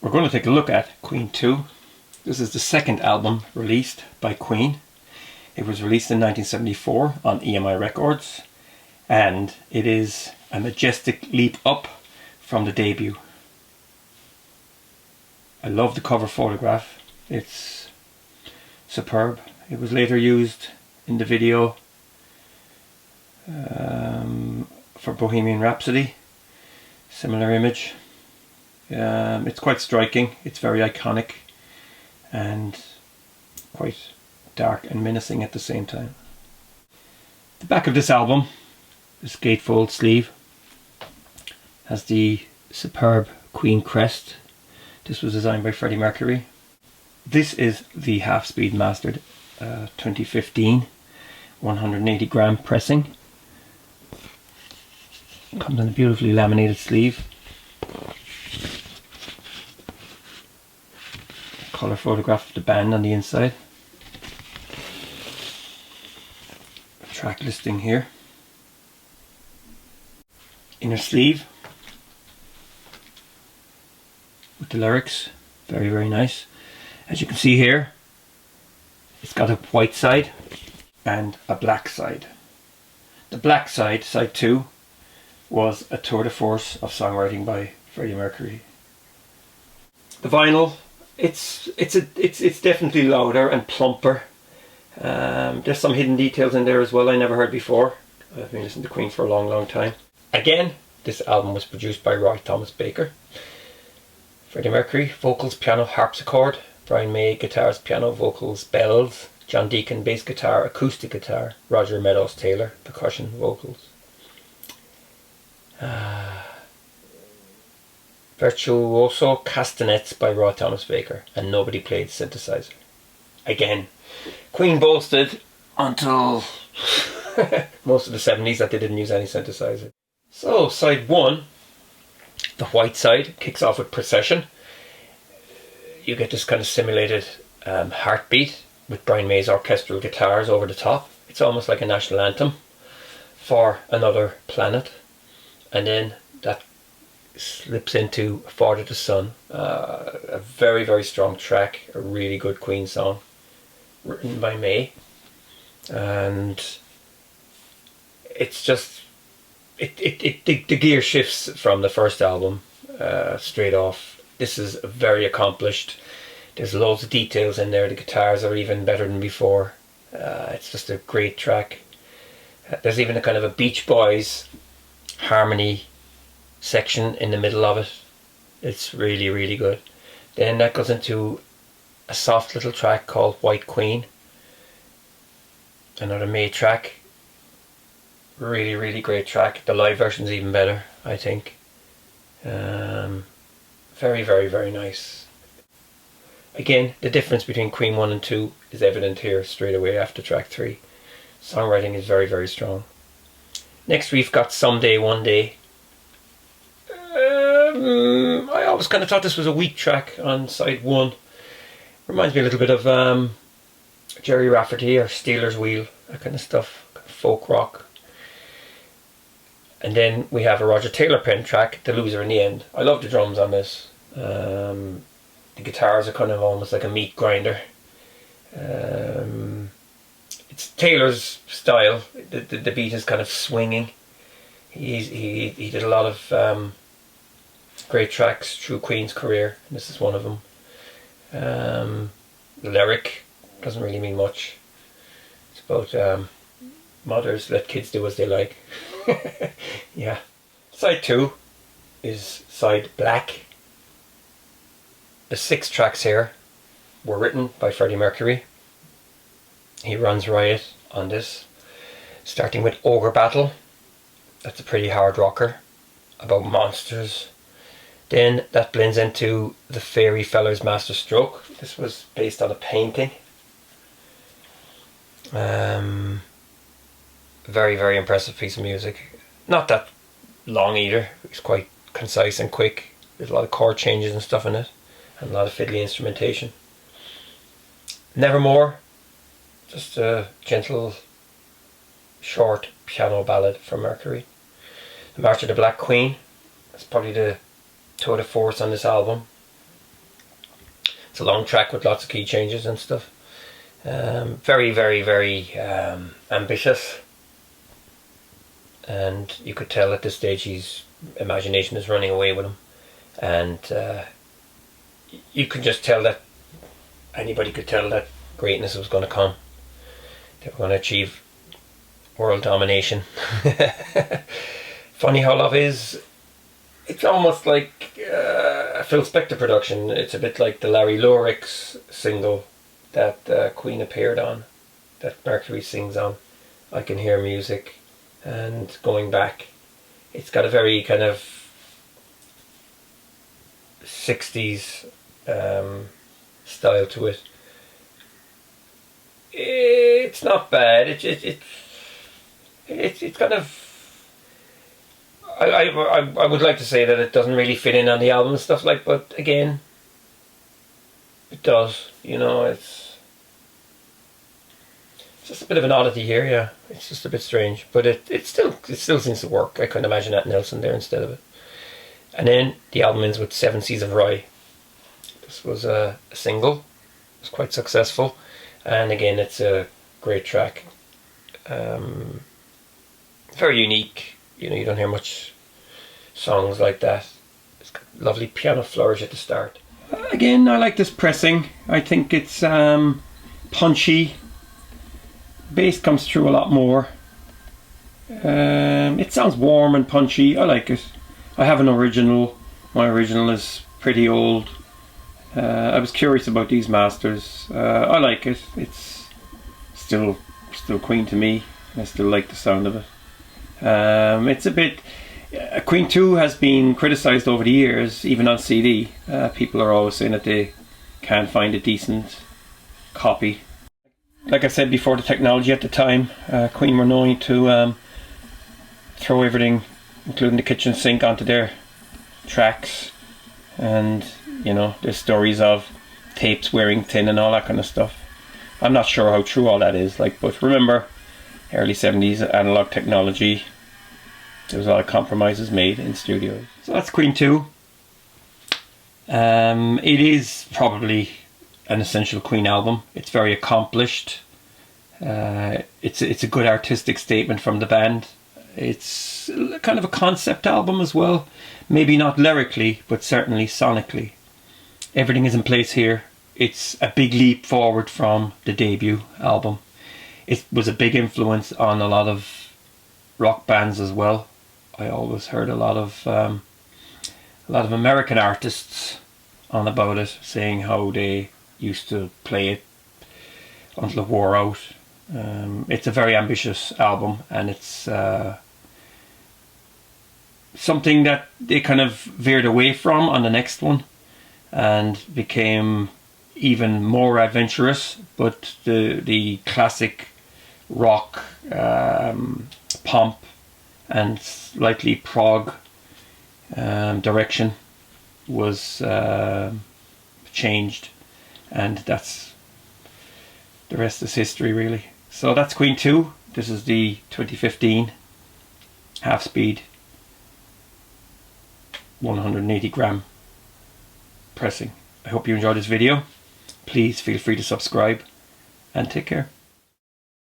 We're going to take a look at Queen 2. This is the second album released by Queen. It was released in 1974 on EMI Records, and it is a majestic leap up from the debut. I love the cover photograph. It's superb. It was later used in the video for Bohemian Rhapsody. Similar image. It's quite striking. It's very iconic and quite dark and menacing at the same time. The back of this album, this gatefold sleeve, has the superb Queen crest. This was designed by Freddie Mercury. This is the half-speed mastered 2015 180 gram pressing. Comes in a beautifully laminated sleeve. Colour photograph of the band on the inside. A track listing here. Inner sleeve with the lyrics. Very, very nice. As you can see here, it's got a white side and a black side. The black side, side 2, was a tour de force of songwriting by Freddie Mercury. The vinyl, it's definitely louder and plumper. There's some hidden details in there as well I never heard before. I've been listening to Queen for a long, long time. Again, this album was produced by Roy Thomas Baker. Freddie Mercury, vocals, piano, harpsichord. Brian May, guitars, piano, vocals, bells. John Deacon, bass guitar, acoustic guitar. Roger Meadows Taylor, percussion, vocals. Virtuoso castanets by Roy Thomas Baker, and nobody played synthesizer. Again, Queen boasted until most of the 70s that they didn't use any synthesizer. So side 1, the white side, kicks off with Procession. You get this kind of simulated heartbeat with Brian May's orchestral guitars over the top. It's almost like a national anthem for another planet. And then that slips into Father to Son, a very, very strong track, a really good Queen song, written by May. And it's just, the gear shifts from the first album straight off. This is very accomplished. There's loads of details in there. The guitars are even better than before. It's just a great track. There's even a kind of a Beach Boys harmony section in the middle of it. It's really, really good. Then that goes into a soft little track called White Queen. Another May track. Really, really great track. The live version's even better, I think. Very, very, very nice. Again, the difference between Queen 1 and 2 is evident here straight away after track 3. Songwriting is very, very strong. Next we've got Someday, One Day. I always kind of thought this was a weak track on side 1. Reminds me a little bit of Jerry Rafferty or Steeler's Wheel, that kind of stuff, kind of folk rock. And then we have a Roger Taylor pen track, The Loser in the End. I love the drums on this. The guitars are kind of almost like a meat grinder. It's Taylor's style. The beat is kind of swinging. He did a lot of great tracks through Queen's career, and this is one of them. The lyric doesn't really mean much. It's about mothers let kids do as they like. Yeah. Side 2 is side Black. The 6 tracks here were written by Freddie Mercury. He runs riot on this, starting with Ogre Battle. That's a pretty hard rocker about monsters. Then that blends into The Fairy Feller's Master Stroke. This was based on a painting. Very, very impressive piece of music. Not that long either. It's quite concise and quick. There's a lot of chord changes and stuff in it, and a lot of fiddly instrumentation. Nevermore, just a gentle, short piano ballad from Mercury. The March of the Black Queen. That's probably the tour de force on this album. It's a long track with lots of key changes and stuff. Very, very, very ambitious. And you could tell at this stage his imagination is running away with him. And you could just tell that anybody could tell that greatness was going to come. They were going to achieve world domination. Funny how Love Is, it's almost like a Phil Spector production. It's a bit like the Larry Lurix single that Queen appeared on, that Mercury sings on, I Can Hear Music. And going back, it's got a very kind of 60s style to it. It's not bad. It's kind of. I would like to say that it doesn't really fit in on the album and stuff like, but again, it does. You know, it's just a bit of an oddity here. Yeah, it's just a bit strange, but it still seems to work. I couldn't imagine that Nelson there instead of it. And then the album ends with 7 Seas of Rye. This was a single. It was quite successful, and again, it's a great track. Very unique. You know, you don't hear much songs like that. It's got lovely piano flourish at the start. Again, I like this pressing. I think it's punchy. Bass comes through a lot more. It sounds warm and punchy. I like it. I have an original. My original is pretty old. I was curious about these masters. I like it. It's still Queen to me. I still like the sound of it. It's a bit. Queen 2 has been criticised over the years, even on CD. People are always saying that they can't find a decent copy. Like I said before, the technology at the time, Queen were known to throw everything, including the kitchen sink, onto their tracks. And, you know, there's stories of tapes wearing thin and all that kind of stuff. I'm not sure how true all that is, like, but remember, early 70s analog technology, there was a lot of compromises made in studios. So that's Queen 2. It is probably an essential Queen album. It's very accomplished. It's a good artistic statement from the band. It's kind of a concept album as well. Maybe not lyrically, but certainly sonically. Everything is in place here. It's a big leap forward from the debut album. It was a big influence on a lot of rock bands as well. I always heard a lot of American artists on about it, saying how they used to play it until it wore out. It's a very ambitious album, and it's something that they kind of veered away from on the next one and became even more adventurous, but the classic rock pomp and slightly prog direction was changed, and that's the rest is history, really. So that's Queen 2. This is the 2015 half speed 180 gram pressing. I hope you enjoyed this video. Please feel free to subscribe and take care.